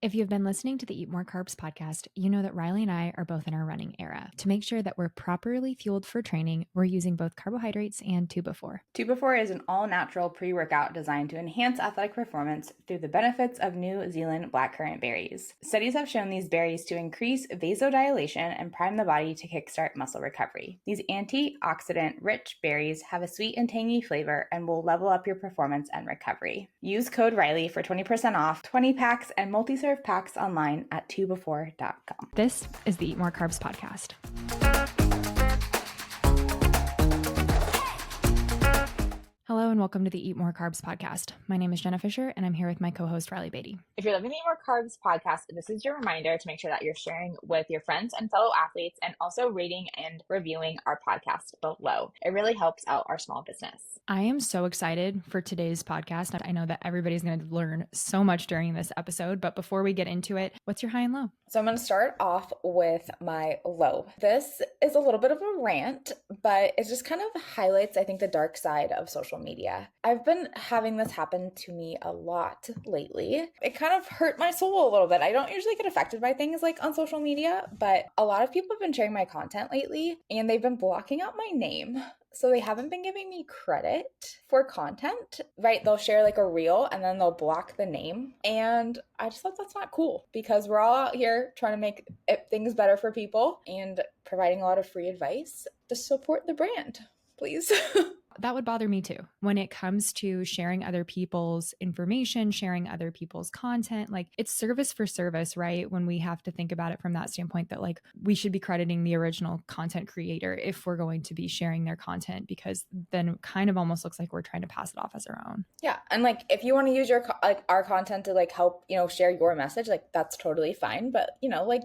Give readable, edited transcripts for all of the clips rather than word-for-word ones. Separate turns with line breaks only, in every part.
If you've been listening to the Eat More Carbs podcast, you know that Riley and I are both in our running era. To make sure that we're properly fueled for training, we're using both carbohydrates and 2Before.
2Before is an all-natural pre-workout designed to enhance athletic performance through the benefits of New Zealand blackcurrant berries. Studies have shown these berries to increase vasodilation and prime the body to kickstart muscle recovery. These antioxidant-rich berries have a sweet and tangy flavor and will level up your performance and recovery. Use code Riley for 20% off 20 packs and multi-serve packs online at 2before.com.
This is the Eat More Carbs podcast. Hello and welcome to the Eat More Carbs podcast. My name is Jenna Fisher and I'm here with my co-host Riley Beatty.
If you're loving the Eat More Carbs podcast, this is your reminder to make sure that you're sharing with your friends and fellow athletes and also rating and reviewing our podcast below. It really helps out our small business.
I am so excited for today's podcast. I know that everybody's going to learn so much during this episode, but before we get into it, what's your high and low?
So I'm going to start off with my low. This is a little bit of a rant, but it just kind of highlights, I think, the dark side of social media. I've been having this happen to me a lot lately. It kind of hurt my soul a little bit. I don't usually get affected by things like on social media, but a lot of people have been sharing my content lately and they've been blocking out my name. So they haven't been giving me credit for content, right? They'll share like a reel and then they'll block the name. And I just thought that's not cool because we're all out here trying to make things better for people and providing a lot of free advice to support the brand, please.
That would bother me too. When it comes to sharing other people's information, sharing other people's content, like it's service for service, right? When we have to think about it from that standpoint that like we should be crediting the original content creator if we're going to be sharing their content, because then it kind of almost looks like we're trying to pass it off as our own.
Yeah. And like, if you want to use our content to like help, share your message, like that's totally fine. But,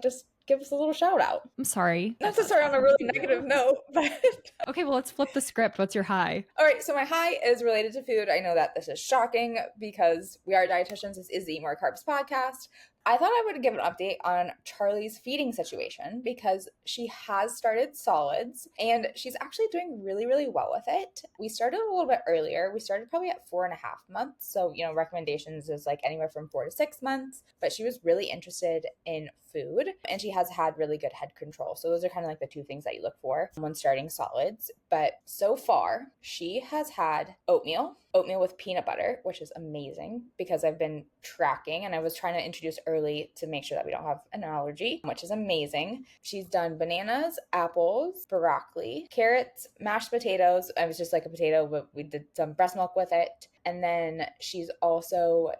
just give us a little shout out.
I'm sorry.
Not to start on a really negative note, but...
Okay, well, let's flip the script. What's your high?
All right, so my high is related to food. I know that this is shocking because we are dietitians. This is the Eat More Carbs podcast. I thought I would give an update on Charlie's feeding situation because she has started solids and she's actually doing really, really well with it. We started a little bit earlier. We started probably at 4.5 months. So, recommendations is like anywhere from 4 to 6 months, but she was really interested in food and she has had really good head control. So those are kind of like the two things that you look for when starting solids. But so far she has had oatmeal with peanut butter, which is amazing because I've been tracking and I was trying to introduce early to make sure that we don't have an allergy, which is amazing. She's done bananas, apples, broccoli, carrots, mashed potatoes. I was just like a potato, but we did some breast milk with it. And then she's also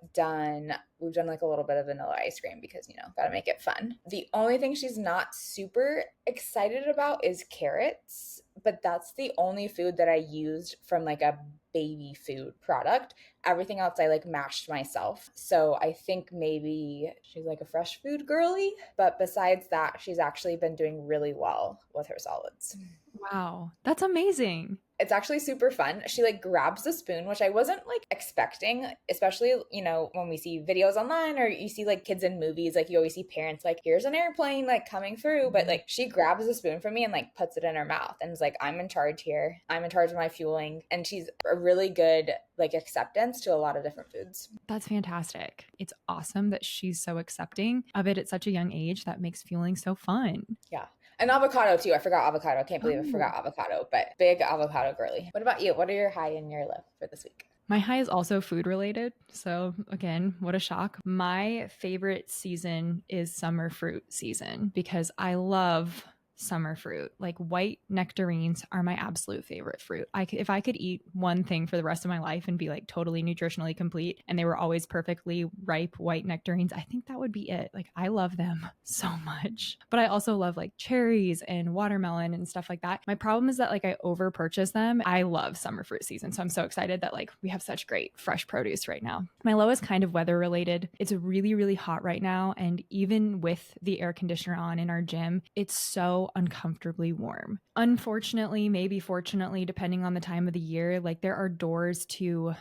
we've done like a little bit of vanilla ice cream because, gotta make it fun. The only thing she's not super excited about is carrots, but that's the only food that I used from like a baby food product. Everything else I like mashed myself. So I think maybe she's like a fresh food girly, but besides that, she's actually been doing really well with her solids.
Wow, that's amazing.
It's actually super fun. She like grabs the spoon, which I wasn't like expecting, especially, when we see videos online or you see like kids in movies, like you always see parents like, here's an airplane like coming through. But like she grabs the spoon from me and like puts it in her mouth and is like, I'm in charge here. I'm in charge of my fueling. And she's a really good like acceptance to a lot of different foods.
That's fantastic. It's awesome that she's so accepting of it at such a young age. That makes fueling so fun.
Yeah. And avocado too. I forgot avocado. I can't believe I forgot avocado, but big avocado girly. What about you? What are your high and your low for this week?
My high is also food related. So again, what a shock. My favorite season is summer fruit season because I love summer fruit. Like white nectarines are my absolute favorite fruit. If I could eat one thing for the rest of my life and be like totally nutritionally complete and they were always perfectly ripe white nectarines, I think that would be it. Like I love them so much. But I also love like cherries and watermelon and stuff like that. My problem is that like I over purchase them. I love summer fruit season. So I'm so excited that like we have such great fresh produce right now. My low is kind of weather related. It's really, really hot right now. And even with the air conditioner on in our gym, it's so uncomfortably warm. Unfortunately, maybe fortunately, depending on the time of the year, like there are doors to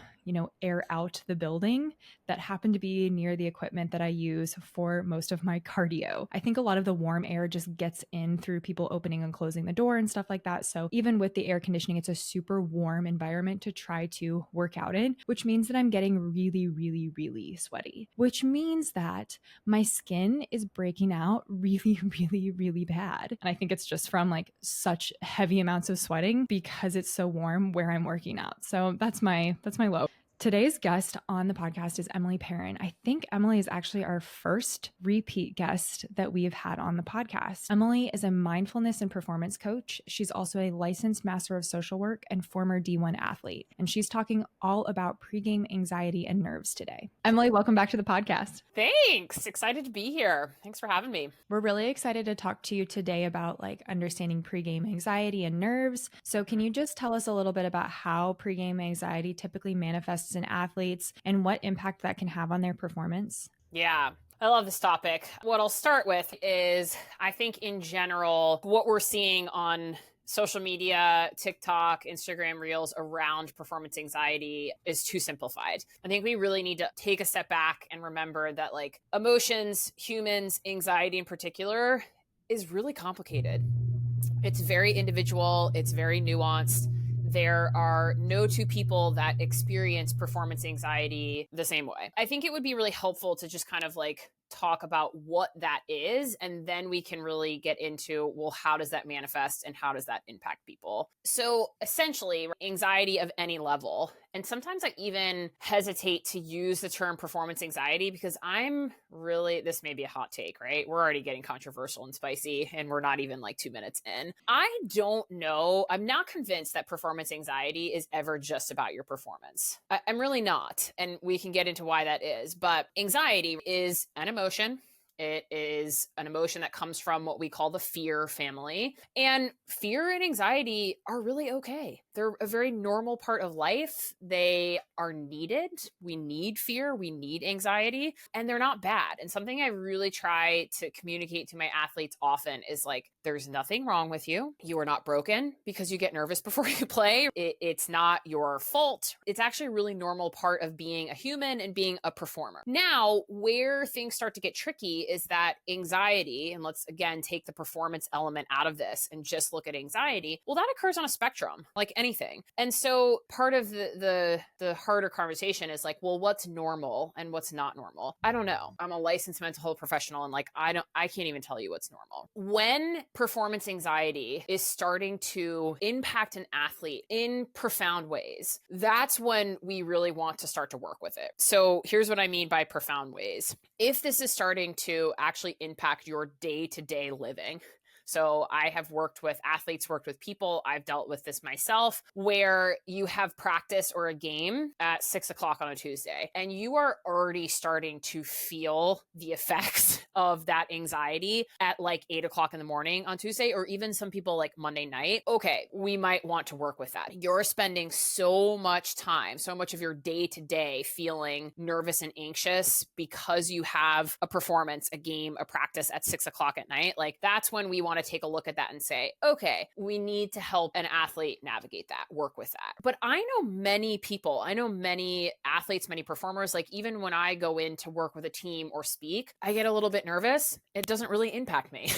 air out the building that happened to be near the equipment that I use for most of my cardio. I think a lot of the warm air just gets in through people opening and closing the door and stuff like that. So even with the air conditioning, it's a super warm environment to try to work out in, which means that I'm getting really, really, really sweaty, which means that my skin is breaking out really, really, really bad. And I think it's just from like such heavy amounts of sweating because it's so warm where I'm working out. So that's my low. Today's guest on the podcast is Emily Perrin. I think Emily is actually our first repeat guest that we've had on the podcast. Emily is a mindfulness and performance coach. She's also a licensed master of social work and former D1 athlete. And she's talking all about pregame anxiety and nerves today. Emily, welcome back to the podcast.
Thanks. Excited to be here. Thanks for having me.
We're really excited to talk to you today about like understanding pregame anxiety and nerves. So can you just tell us a little bit about how pregame anxiety typically manifests in athletes and what impact that can have on their performance?
Yeah. I love this topic. What I'll start with is I think in general, what we're seeing on social media, TikTok, Instagram reels around performance anxiety is too simplified. I think we really need to take a step back and remember that like emotions, humans, anxiety in particular is really complicated. It's very individual. It's very nuanced. There are no two people that experience performance anxiety the same way. I think it would be really helpful to just kind of like talk about what that is, and then we can really get into, well, how does that manifest and how does that impact people? So essentially, anxiety of any level, and sometimes I even hesitate to use the term performance anxiety because this may be a hot take, right? We're already getting controversial and spicy, and we're not even like 2 minutes in. I don't know. I'm not convinced that performance anxiety is ever just about your performance. I'm really not. And we can get into why that is. But anxiety is an emotion. It is an emotion that comes from what we call the fear family. And fear and anxiety are really okay. They're a very normal part of life. They are needed. We need fear. We need anxiety. And they're not bad. And something I really try to communicate to my athletes often is like, there's nothing wrong with you. You are not broken because you get nervous before you play. It's not your fault. It's actually a really normal part of being a human and being a performer. Now, where things start to get tricky is that anxiety, and let's again take the performance element out of this and just look at anxiety, well, that occurs on a spectrum, like anything. And so part of the harder conversation is like, well, what's normal and what's not normal? I don't know. I'm a licensed mental health professional, and like, I can't even tell you what's normal. When performance anxiety is starting to impact an athlete in profound ways, that's when we really want to start to work with it. So here's what I mean by profound ways. If this is starting to actually impact your day-to-day living, so I have worked with athletes, worked with people. I've dealt with this myself, where you have practice or a game at 6 o'clock on a Tuesday, and you are already starting to feel the effects of that anxiety at like 8 o'clock in the morning on Tuesday, or even some people like Monday night. Okay, we might want to work with that. You're spending so much time, so much of your day to day feeling nervous and anxious because you have a performance, a game, a practice at 6 o'clock at night. Like that's when we want to take a look at that and say, okay, we need to help an athlete navigate that, work with that. But I know many people, I know many athletes, many performers, like even when I go in to work with a team or speak, I get a little bit nervous. It doesn't really impact me,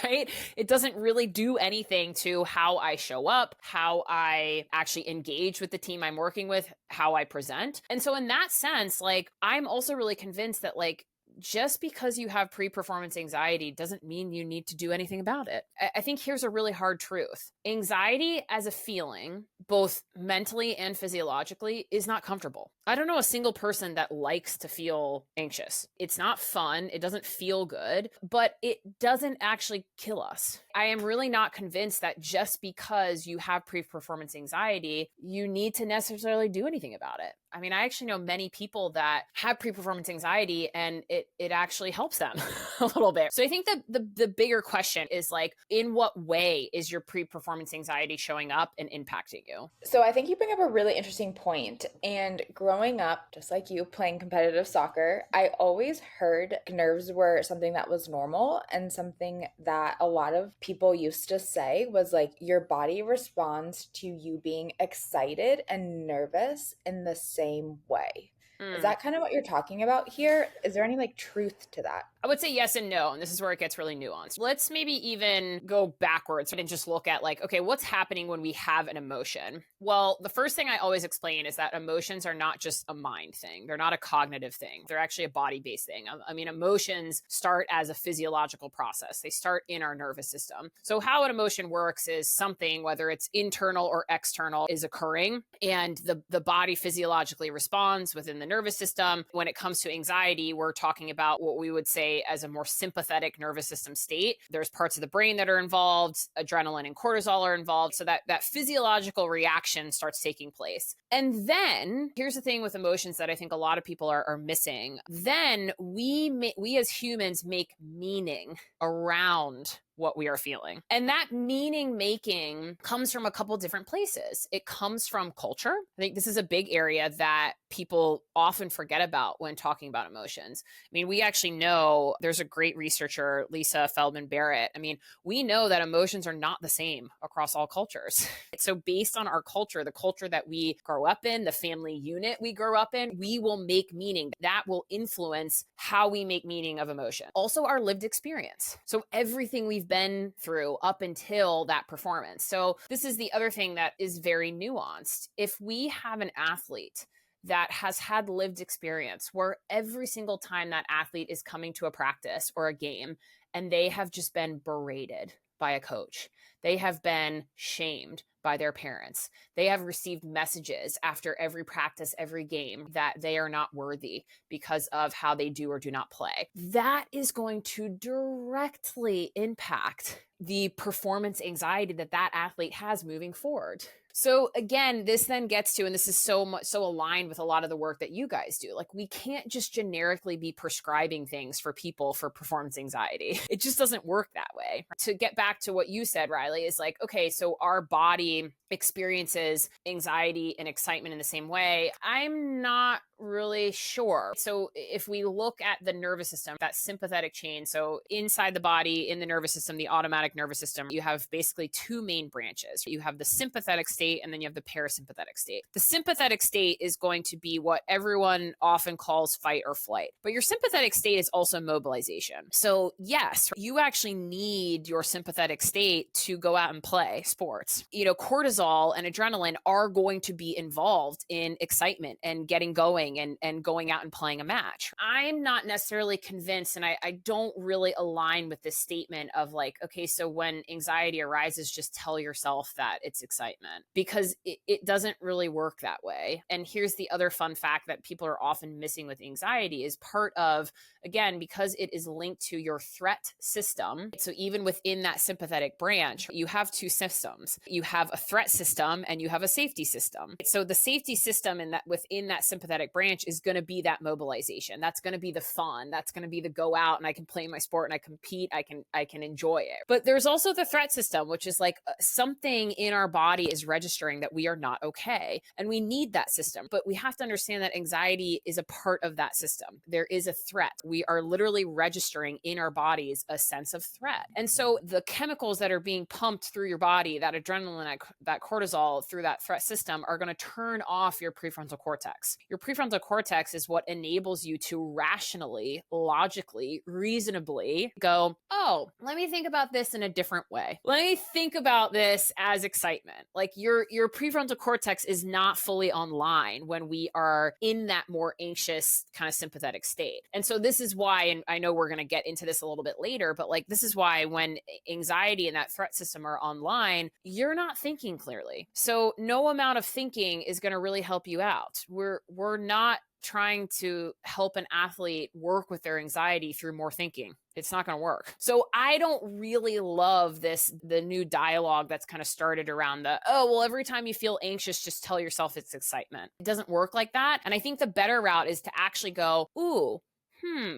right? It doesn't really do anything to how I show up, how I actually engage with the team I'm working with, how I present. And so in that sense, like I'm also really convinced that like just because you have pre-performance anxiety doesn't mean you need to do anything about it. I think here's a really hard truth. Anxiety as a feeling, both mentally and physiologically, is not comfortable. I don't know a single person that likes to feel anxious. It's not fun. It doesn't feel good, but it doesn't actually kill us. I am really not convinced that just because you have pre-performance anxiety, you need to necessarily do anything about it. I mean, I actually know many people that have pre-performance anxiety and it actually helps them a little bit. So I think that the bigger question is like, in what way is your pre-performance anxiety showing up and impacting you?
So I think you bring up a really interesting point. And growing up, just like you, playing competitive soccer, I always heard nerves were something that was normal, and something that a lot of people used to say was like, your body responds to you being excited and nervous in the same same way. Is that kind of what you're talking about here? Is there any like truth to that?
I would say yes and no, and this is where it gets really nuanced. Let's maybe even go backwards and just look at like, okay, what's happening when we have an emotion? Well, the first thing I always explain is that emotions are not just a mind thing. They're not a cognitive thing. They're actually a body-based thing. I mean, emotions start as a physiological process. They start in our nervous system. So how an emotion works is something, whether it's internal or external, is occurring, and the body physiologically responds within the nervous system. When it comes to anxiety, we're talking about what we would say as a more sympathetic nervous system state. There's parts of the brain that are involved, adrenaline and cortisol are involved, so that physiological reaction starts taking place. And then here's the thing with emotions that I think a lot of people are missing. Then we as humans make meaning around what we are feeling. And that meaning making comes from a couple different places. It comes from culture. I think this is a big area that people often forget about when talking about emotions. I mean, we actually know there's a great researcher, Lisa Feldman Barrett. I mean, we know that emotions are not the same across all cultures. So based on our culture, the culture that we grow up in, the family unit we grow up in, we will make meaning. That will influence how we make meaning of emotion. Also our lived experience. So everything we've been through up until that performance. So this is the other thing that is very nuanced. If we have an athlete that has had lived experience where every single time that athlete is coming to a practice or a game and they have just been berated by a coach, they have been shamed by their parents, they have received messages after every practice, every game that they are not worthy because of how they do or do not play, that is going to directly impact the performance anxiety that that athlete has moving forward. So again, this then gets to, and this is so aligned with a lot of the work that you guys do. Like, we can't just generically be prescribing things for people for performance anxiety. It just doesn't work that way. To get back to what you said, Riley, is like, okay, so our body experiences anxiety and excitement in the same way. I'm not really sure. So if we look at the nervous system, that sympathetic chain, so inside the body, in the nervous system, the automatic nervous system, you have basically two main branches. You have the sympathetic state and then you have the parasympathetic state. The sympathetic state is going to be what everyone often calls fight or flight, but your sympathetic state is also mobilization. So yes, you actually need your sympathetic state to go out and play sports. You know, cortisol and adrenaline are going to be involved in excitement and getting going and going out and playing a match. I'm not necessarily convinced, and I don't really align with this statement of like, okay, so when anxiety arises, just tell yourself that it's excitement, because it doesn't really work that way. And here's the other fun fact that people are often missing with anxiety is part of, again, because it is linked to your threat system. So even within that sympathetic branch, you have two systems. You have a threat system and you have a safety system. So the safety system within that sympathetic branch is going to be that mobilization. That's going to be the fun. That's going to be the go out and I can play my sport and I compete. I can enjoy it. But there's also the threat system, which is like something in our body is registering that we are not okay. And we need that system. But we have to understand that anxiety is a part of that system. There is a threat. We are literally registering in our bodies a sense of threat. And so the chemicals that are being pumped through your body, that adrenaline, that cortisol through that threat system, are going to turn off your prefrontal cortex. Your prefrontal cortex is what enables you to rationally, logically, reasonably go, oh, let me think about this in a different way. Let me think about this as excitement. Like your prefrontal cortex is not fully online when we are in that more anxious kind of sympathetic state. And so this is why, and I know we're going to get into this a little bit later, but like this is why when anxiety and that threat system are online, you're not thinking clearly. So no amount of thinking is going to really help you out. We're not trying to help an athlete work with their anxiety through more thinking. It's not going to work. So I don't really love the new dialogue that's kind of started around every time you feel anxious, just tell yourself it's excitement. It doesn't work like that. And I think the better route is to actually go,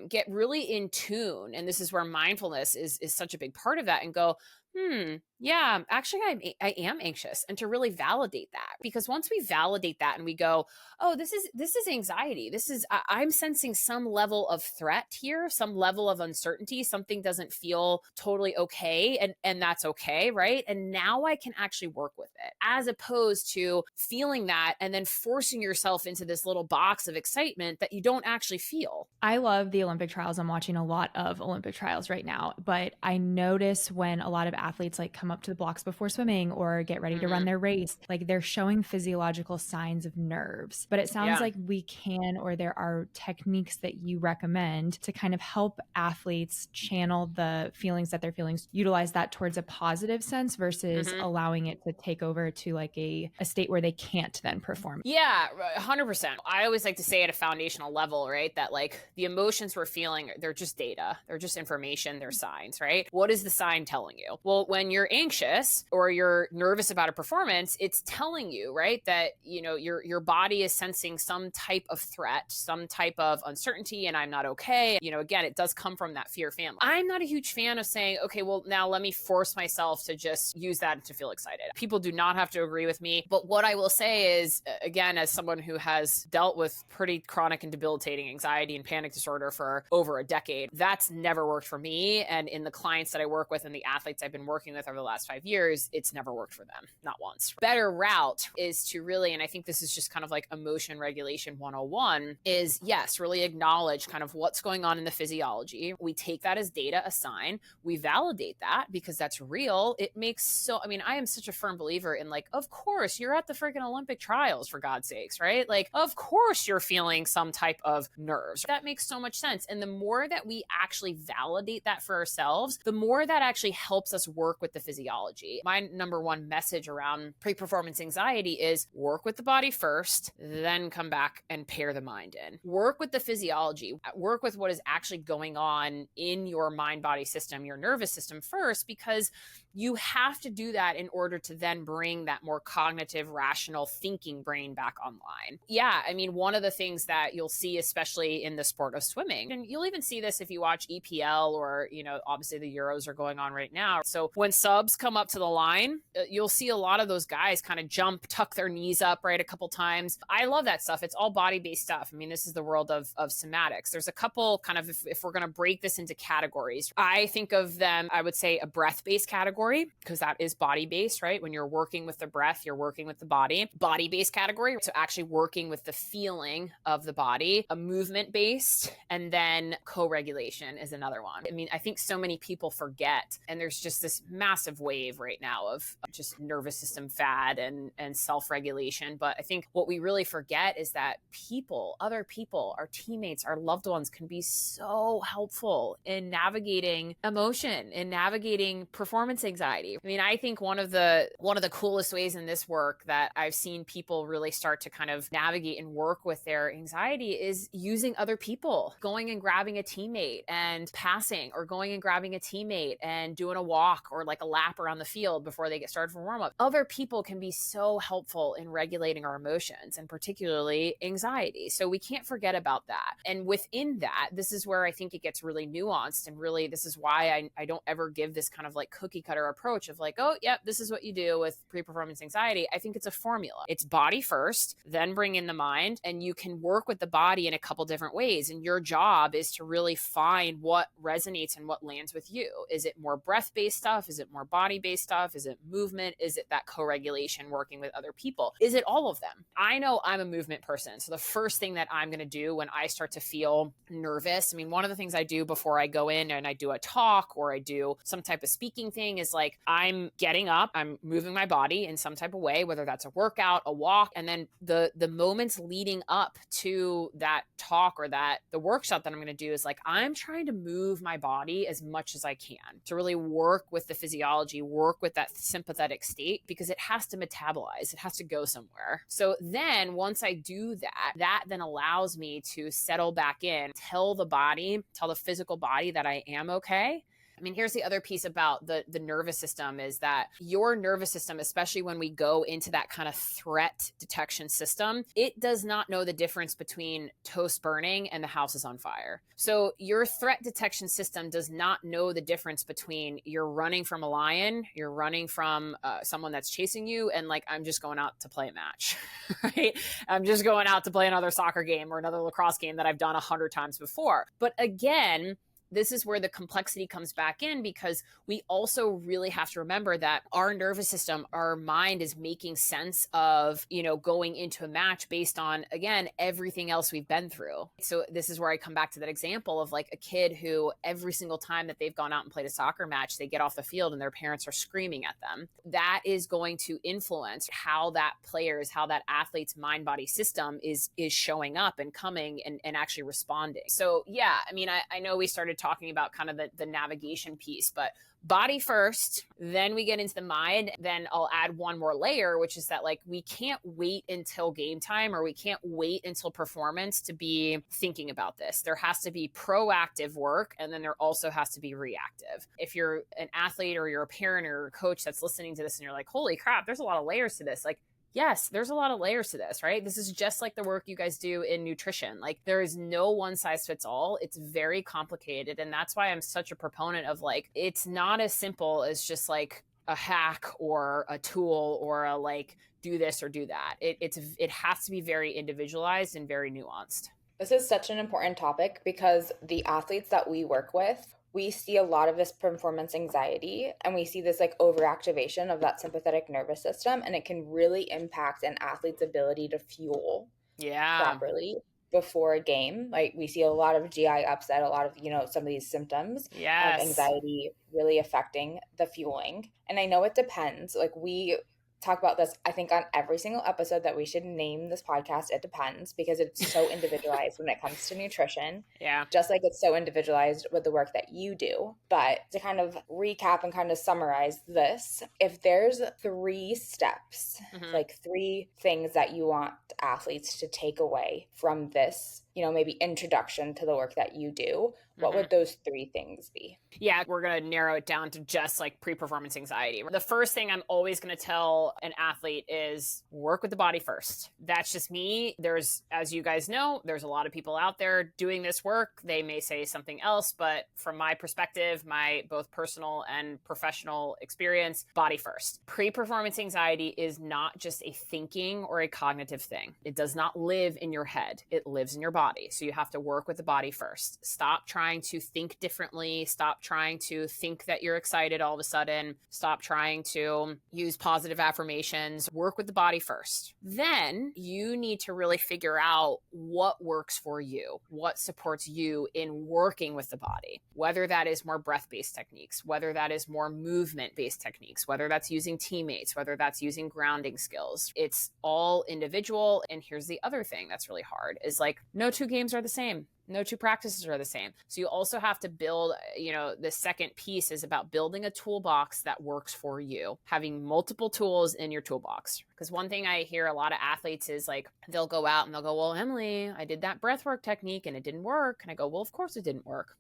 get really in tune. And this is where mindfulness is such a big part of that, and go, Yeah, actually, I am anxious, and to really validate that, because once we validate that and we go, oh, this is anxiety. I'm sensing some level of threat here, some level of uncertainty. Something doesn't feel totally okay, and that's okay, right? And now I can actually work with it, as opposed to feeling that and then forcing yourself into this little box of excitement that you don't actually feel.
I love the Olympic trials. I'm watching a lot of Olympic trials right now, but I notice when a lot of athletes like come up to the blocks before swimming or get ready to run their race, like they're showing physiological signs of nerves. But it sounds like we can, or there are techniques that you recommend to kind of help athletes channel the feelings that they're feeling, utilize that towards a positive sense versus allowing it to take over to like a state where they can't then perform.
Yeah, 100%. I always like to say at a foundational level, right, that like the emotions we're feeling, they're just data, they're just information, they're signs, right? What is the sign telling you? Well, when you're anxious or you're nervous about a performance, it's telling you, right, that, you know, your body is sensing some type of threat, some type of uncertainty, and I'm not okay. You know, again, it does come from that fear family. I'm not a huge fan of saying, okay, well, now let me force myself to just use that to feel excited. People do not have to agree with me. But what I will say is, again, as someone who has dealt with pretty chronic and debilitating anxiety and panic disorder for over a decade, that's never worked for me. And in the clients that I work with and the athletes I've been working with over the last 5 years, it's never worked for them, not once. Better route is to really, and I think this is just kind of like emotion regulation 101, is yes, really acknowledge kind of what's going on in the physiology. We take that as data, a sign. We validate that because that's real. It makes so, I mean, I am such a firm believer in like, of course, you're at the freaking Olympic trials, for God's sakes, right? Like, of course you're feeling some type of nerves. That makes so much sense. And the more that we actually validate that for ourselves, the more that actually helps us work with the physiology. My number one message around pre-performance anxiety is work with the body first, then come back and pair the mind in. Work with the physiology, work with what is actually going on in your mind-body system, your nervous system first, because you have to do that in order to then bring that more cognitive, rational thinking brain back online. Yeah, I mean, one of the things that you'll see, especially in the sport of swimming, and you'll even see this if you watch EPL or, you know, obviously the Euros are going on right now. So when subs come up to the line, you'll see a lot of those guys kind of jump, tuck their knees up, right, a couple times. I love that stuff. It's all body-based stuff. I mean, this is the world of somatics. There's a couple kind of, if we're going to break this into categories, I think of them, I would say a breath-based category, because that is body-based, right? When you're working with the breath, you're working with the body. Body-based category, so actually working with the feeling of the body. A movement-based, and then co-regulation is another one. I mean, I think so many people forget, and there's just this massive wave right now of just nervous system fad and self-regulation. But I think what we really forget is that people, other people, our teammates, our loved ones can be so helpful in navigating emotion, in navigating performance anxiety. I mean, I think one of the coolest ways in this work that I've seen people really start to kind of navigate and work with their anxiety is using other people, going and grabbing a teammate and passing, or going and grabbing a teammate and doing a walk or like a lap around the field before they get started for warm up. Other people can be so helpful in regulating our emotions, and particularly anxiety. So we can't forget about that. And within that, this is where I think it gets really nuanced, and really this is why I don't ever give this kind of like cookie cutter approach of like, oh, yep, this is what you do with pre-performance anxiety. I think it's a formula. It's body first, then bring in the mind, and you can work with the body in a couple different ways. And your job is to really find what resonates and what lands with you. Is it more breath-based stuff? Is it more body-based stuff? Is it movement? Is it that co-regulation working with other people? Is it all of them? I know I'm a movement person. So the first thing that I'm going to do when I start to feel nervous, I mean, one of the things I do before I go in and I do a talk or I do some type of speaking thing is like, I'm getting up, I'm moving my body in some type of way, whether that's a workout, a walk, and then the moments leading up to that talk or the workshop that I'm going to do is like, I'm trying to move my body as much as I can to really work with the physiology, work with that sympathetic state, because it has to metabolize, it has to go somewhere. So then once I do that then allows me to settle back in, tell the physical body that I am okay. mean, here's the other piece about the nervous system is that your nervous system, especially when we go into that kind of threat detection system, it does not know the difference between toast burning and the house is on fire. So your threat detection system does not know the difference between you're running from a lion, you're running from someone that's chasing you, and like, I'm just going out to play a match, right? I'm just going out to play another soccer game or another lacrosse game that I've done 100 times before. But again, this is where the complexity comes back in, because we also really have to remember that our nervous system, our mind is making sense of, going into a match based on, again, everything else we've been through. So this is where I come back to that example of like a kid who every single time that they've gone out and played a soccer match, they get off the field and their parents are screaming at them. That is going to influence how that athlete's mind body system is showing up and coming and actually responding. So yeah, I mean, I know we started talking about kind of the navigation piece, but body first, then we get into the mind. Then I'll add one more layer, which is that like, we can't wait until game time, or we can't wait until performance to be thinking about this. There has to be proactive work, and then there also has to be reactive. If you're an athlete or you're a parent or a coach that's listening to this and you're like, holy crap, there's a lot of layers to this. Like, yes, there's a lot of layers to this, right? This is just like the work you guys do in nutrition. Like, there is no one size fits all. It's very complicated. And that's why I'm such a proponent of like, it's not as simple as just like a hack or a tool or a like, do this or do that. It has to be very individualized and very nuanced.
This is such an important topic because the athletes that we work with, we see a lot of this performance anxiety, and we see this like overactivation of that sympathetic nervous system, and it can really impact an athlete's ability to fuel properly before a game. Like, we see a lot of GI upset, a lot of, some of these symptoms of anxiety really affecting the fueling. And I know it depends. Like, we talk about this, I think, on every single episode, that we should name this podcast It Depends, because it's so individualized when it comes to nutrition.
Yeah.
Just like it's so individualized with the work that you do. But to kind of recap and kind of summarize this, if there's 3 steps, like 3 things that you want athletes to take away from this, maybe introduction to the work that you do, what would those 3 things be?
Yeah, we're going to narrow it down to just like pre-performance anxiety. The first thing I'm always going to tell an athlete is work with the body first. That's just me. As you guys know, there's a lot of people out there doing this work. They may say something else, but from my perspective, my both personal and professional experience, body first. Pre-performance anxiety is not just a thinking or a cognitive thing. It does not live in your head. It lives in your body. So you have to work with the body first. Stop trying to think differently. Stop trying to think that you're excited all of a sudden. Stop trying to use positive affirmations. Work with the body first. Then you need to really figure out what works for you, what supports you in working with the body, whether that is more breath-based techniques, whether that is more movement-based techniques, whether that's using teammates, whether that's using grounding skills. It's all individual. And here's the other thing that's really hard is like, no 2 games are the same. No 2 practices are the same. So you also have to build, the second piece is about building a toolbox that works for you, having multiple tools in your toolbox. Because one thing I hear a lot of athletes is like, they'll go out and they'll go, well, Emily, I did that breathwork technique and it didn't work. And I go, well, of course it didn't work.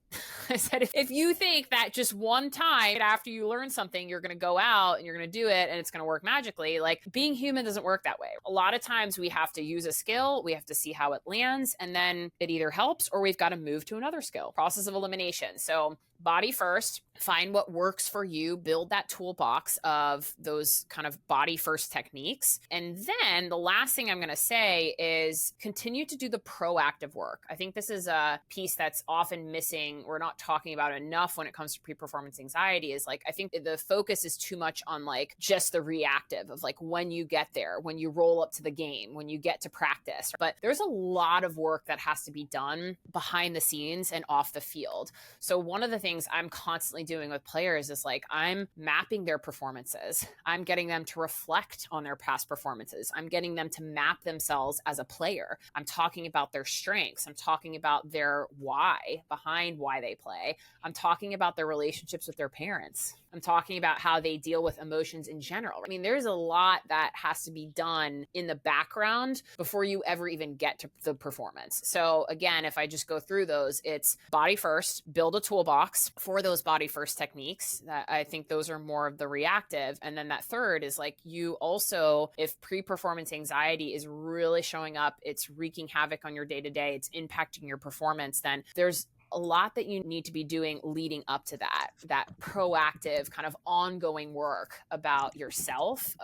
I said, if you think that just one time after you learn something, you're going to go out and you're going to do it and it's going to work magically, like being human doesn't work that way. A lot of times we have to use a skill, we have to see how it lands, and then it either helps or we've got to move to another skill. Process of elimination. So body first, find what works for you, build that toolbox of those kind of body first techniques. And then the last thing I'm going to say is continue to do the proactive work. I think this is a piece that's often missing. We're not talking about enough when it comes to pre-performance anxiety is like, I think the focus is too much on like just the reactive of like when you get there, when you roll up to the game, when you get to practice. But there's a lot of work that has to be done behind the scenes and off the field. So one of the things I'm constantly doing with players is like, I'm mapping their performances. I'm getting them to reflect on their past performances. I'm getting them to map themselves as a player. I'm talking about their strengths. I'm talking about their why behind why they play. I'm talking about their relationships with their parents. I'm talking about how they deal with emotions in general. I mean, there's a lot that has to be done in the background before you ever even get to the performance. So again, if I just go through those, it's body first, build a toolbox space for those body first techniques. That I think those are more of the reactive. And then that third is like, you also, if pre-performance anxiety is really showing up, it's wreaking havoc on your day-to-day, it's impacting your performance, then there's a lot that you need to be doing leading up to that proactive kind of ongoing work about yourself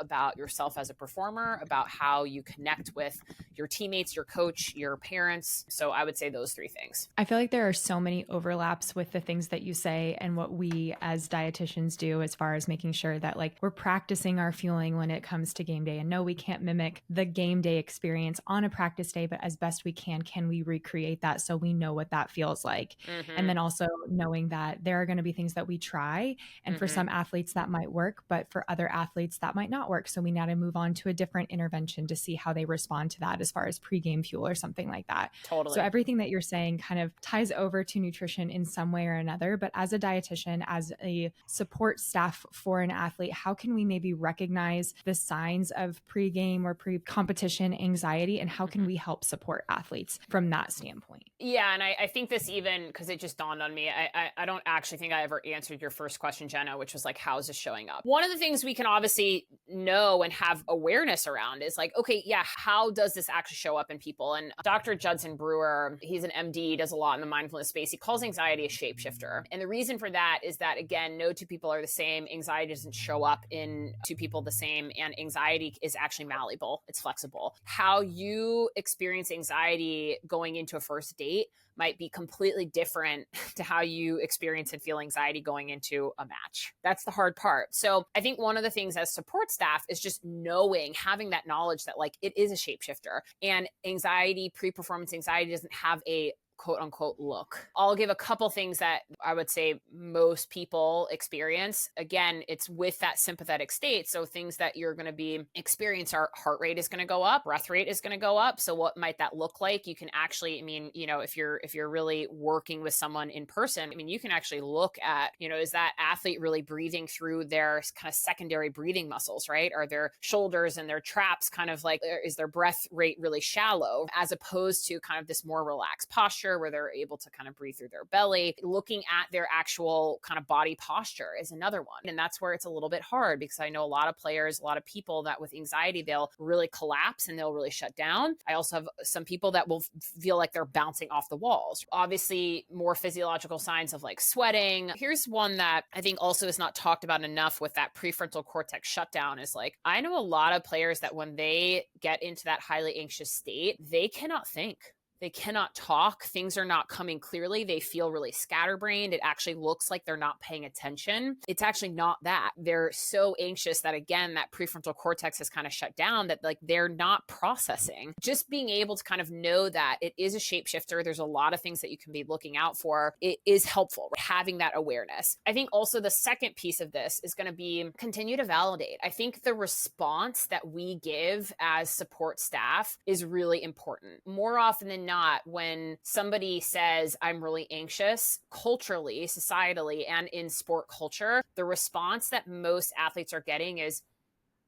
as a performer, about how you connect with your teammates, your coach, your parents. So I would say those three things.
I feel like there are so many overlaps with the things that you say and what we as dietitians do as far as making sure that like we're practicing our fueling when it comes to game day. And no, we can't mimic the game day experience on a practice day, but as best we can we recreate that so we know what that feels like?
Mm-hmm.
And then also knowing that there are going to be things that we try. And for some athletes that might work, but for other athletes that might not work. So we need to move on to a different intervention to see how they respond to that as far as pregame fuel or something like that.
Totally.
So everything that you're saying kind of ties over to nutrition in some way or another. But as a dietitian, as a support staff for an athlete, how can we maybe recognize the signs of pregame or pre-competition anxiety, and how can we help support athletes from that standpoint?
Yeah. And I think this even, because it just dawned on me, I don't actually think I ever answered your first question, Jenna, which was like, how is this showing up? One of the things we can obviously know and have awareness around is like, okay, yeah, how does this actually show up in people? And Dr. Judson Brewer, he's an MD, does a lot in the mindfulness space. He calls anxiety a shapeshifter. And the reason for that is that, again, no two people are the same. Anxiety doesn't show up in two people the same. And anxiety is actually malleable. It's flexible. How you experience anxiety going into a first date might be completely different to how you experience and feel anxiety going into a match. That's the hard part. So I think one of the things as support staff is just knowing, having that knowledge that like it is a shapeshifter, and anxiety, pre-performance anxiety doesn't have a quote unquote look. I'll give a couple things that I would say most people experience. Again, it's with that sympathetic state. So things that you're going to be experience, our heart rate is going to go up, breath rate is going to go up. So what might that look like? You can actually, I mean, you know, if you're really working with someone in person, I mean, you can actually look at, you know, is that athlete really breathing through their kind of secondary breathing muscles, right? Are their shoulders and their traps kind of like, is their breath rate really shallow, as opposed to kind of this more relaxed posture where they're able to kind of breathe through their belly? Looking at their actual kind of body posture is another one. And that's where it's a little bit hard, because I know a lot of players, a lot of people that with anxiety, they'll really collapse and they'll really shut down. I also have some people that will feel like they're bouncing off the walls. Obviously, more physiological signs of like sweating. Here's one that I think also is not talked about enough with that prefrontal cortex shutdown is like, I know a lot of players that when they get into that highly anxious state, they cannot think. They cannot talk. Things are not coming clearly. They feel really scatterbrained. It actually looks like they're not paying attention. It's actually not that. They're so anxious that, again, that prefrontal cortex is kind of shut down, that like they're not processing. Just being able to kind of know that it is a shapeshifter. There's a lot of things that you can be looking out for. It is helpful, having that awareness. I think also the second piece of this is going to be continue to validate. I think the response that we give as support staff is really important. More often than not, when somebody says, I'm really anxious, culturally, societally, and in sport culture, the response that most athletes are getting is,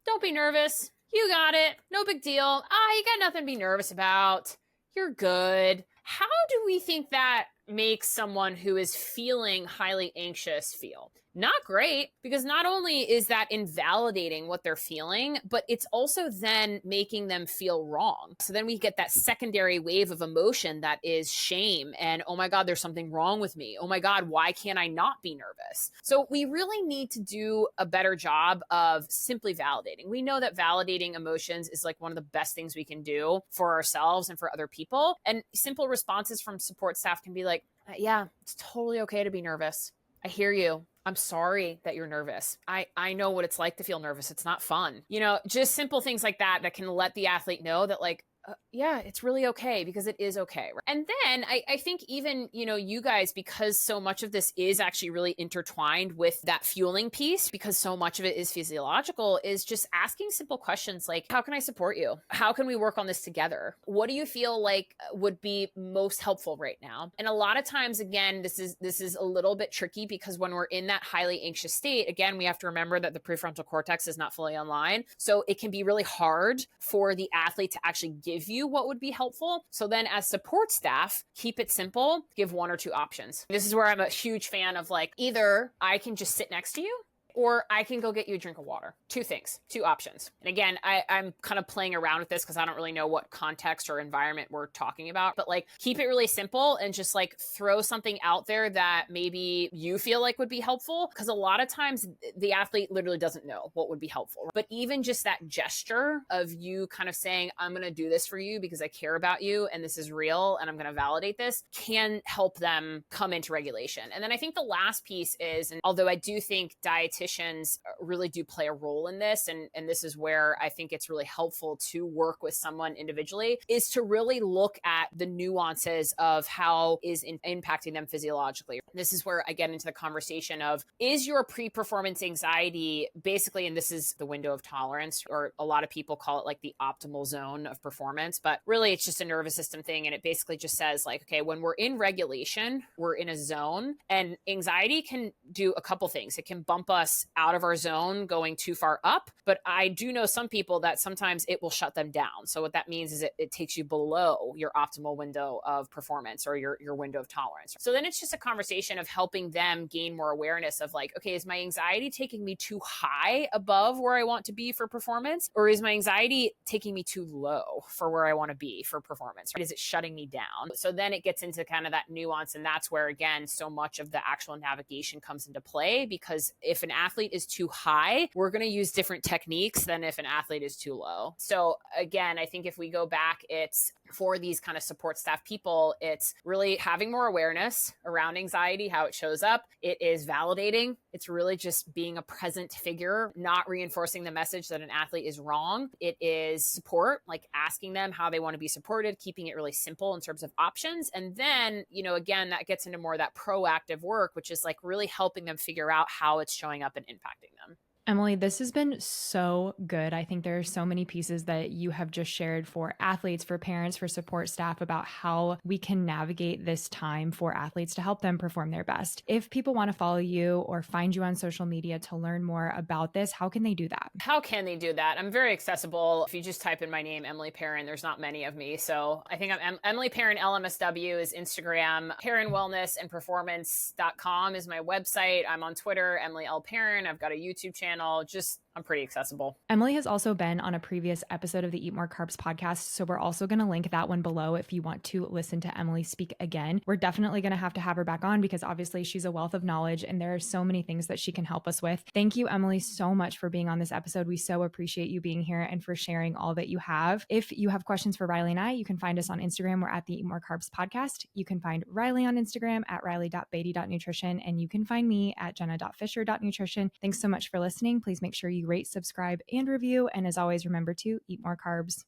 don't be nervous. You got it. No big deal. You got nothing to be nervous about. You're good. How do we think that makes someone who is feeling highly anxious feel? Not great, because not only is that invalidating what they're feeling, but it's also then making them feel wrong. So then we get that secondary wave of emotion that is shame and, oh my God, there's something wrong with me. Oh my God, why can't I not be nervous? So we really need to do a better job of simply validating. We know that validating emotions is like one of the best things we can do for ourselves and for other people. And simple responses from support staff can be like, yeah, it's totally okay to be nervous. I hear you. I'm sorry that you're nervous. I know what it's like to feel nervous. It's not fun. You know, just simple things like that that can let the athlete know that like, yeah, it's really okay, because it is okay. And then I think even, you know, you guys, because so much of this is actually really intertwined with that fueling piece, because so much of it is physiological, is just asking simple questions like, how can I support you? How can we work on this together? What do you feel like would be most helpful right now? And a lot of times, again, this is a little bit tricky, because when we're in that highly anxious state, again, we have to remember that the prefrontal cortex is not fully online. So it can be really hard for the athlete to actually give give you what would be helpful. So then as support staff, keep it simple, give 1 or 2 options. This is where I'm a huge fan of like, either I can just sit next to you, or I can go get you a drink of water. 2 things, 2 options. And again, I'm kind of playing around with this because I don't really know what context or environment we're talking about, but like keep it really simple and just like throw something out there that maybe you feel like would be helpful. Because a lot of times the athlete literally doesn't know what would be helpful. But even just that gesture of you kind of saying, I'm going to do this for you because I care about you and this is real and I'm going to validate this, can help them come into regulation. And then I think the last piece is, and although I do think dietitians really do play a role in this, and this is where I think it's really helpful to work with someone individually, is to really look at the nuances of how is impacting them physiologically. This is where I get into the conversation of, is your pre-performance anxiety basically, and this is the window of tolerance, or a lot of people call it like the optimal zone of performance, but really it's just a nervous system thing. And it basically just says like, okay, when we're in regulation, we're in a zone, and anxiety can do a couple things. It can bump us out of our zone going too far up, but I do know some people that sometimes it will shut them down. So what that means is it takes you below your optimal window of performance or your window of tolerance. So then it's just a conversation of helping them gain more awareness of like, okay, is my anxiety taking me too high above where I want to be for performance? Or is my anxiety taking me too low for where I want to be for performance? Right? Is it shutting me down? So then it gets into kind of that nuance. And that's where, again, so much of the actual navigation comes into play, because if an athlete is too high, we're going to use different techniques than if an athlete is too low. So again, I think if we go back, it's for these kind of support staff people, it's really having more awareness around anxiety, how it shows up. It is validating. It's really just being a present figure, not reinforcing the message that an athlete is wrong. It is support, like asking them how they want to be supported, keeping it really simple in terms of options. And then, again, that gets into more of that proactive work, which is like really helping them figure out how it's showing up and impacting them.
Emily, this has been so good. I think there are so many pieces that you have just shared for athletes, for parents, for support staff about how we can navigate this time for athletes to help them perform their best. If people want to follow you or find you on social media to learn more about this, how can they do that?
How can they do that? I'm very accessible. If you just type in my name, Emily Perrin, there's not many of me. So I think I'm Emily Perrin, LMSW is Instagram. Perrin Wellness and Performance.com is my website. I'm on Twitter, Emily L. Perrin. I've got a YouTube channel. I'm pretty accessible.
Emily has also been on a previous episode of the Eat More Carbs podcast, so we're also going to link that one below if you want to listen to Emily speak again. We're definitely going to have her back on because obviously she's a wealth of knowledge and there are so many things that she can help us with. Thank you, Emily, so much for being on this episode. We so appreciate you being here and for sharing all that you have. If you have questions for Riley and I, you can find us on Instagram. We're at the Eat More Carbs podcast. You can find Riley on Instagram at riley.beatty.nutrition, and you can find me at jenna.fisher.nutrition. Thanks so much for listening. Please make sure you rate, subscribe, and review. And as always, remember to eat more carbs.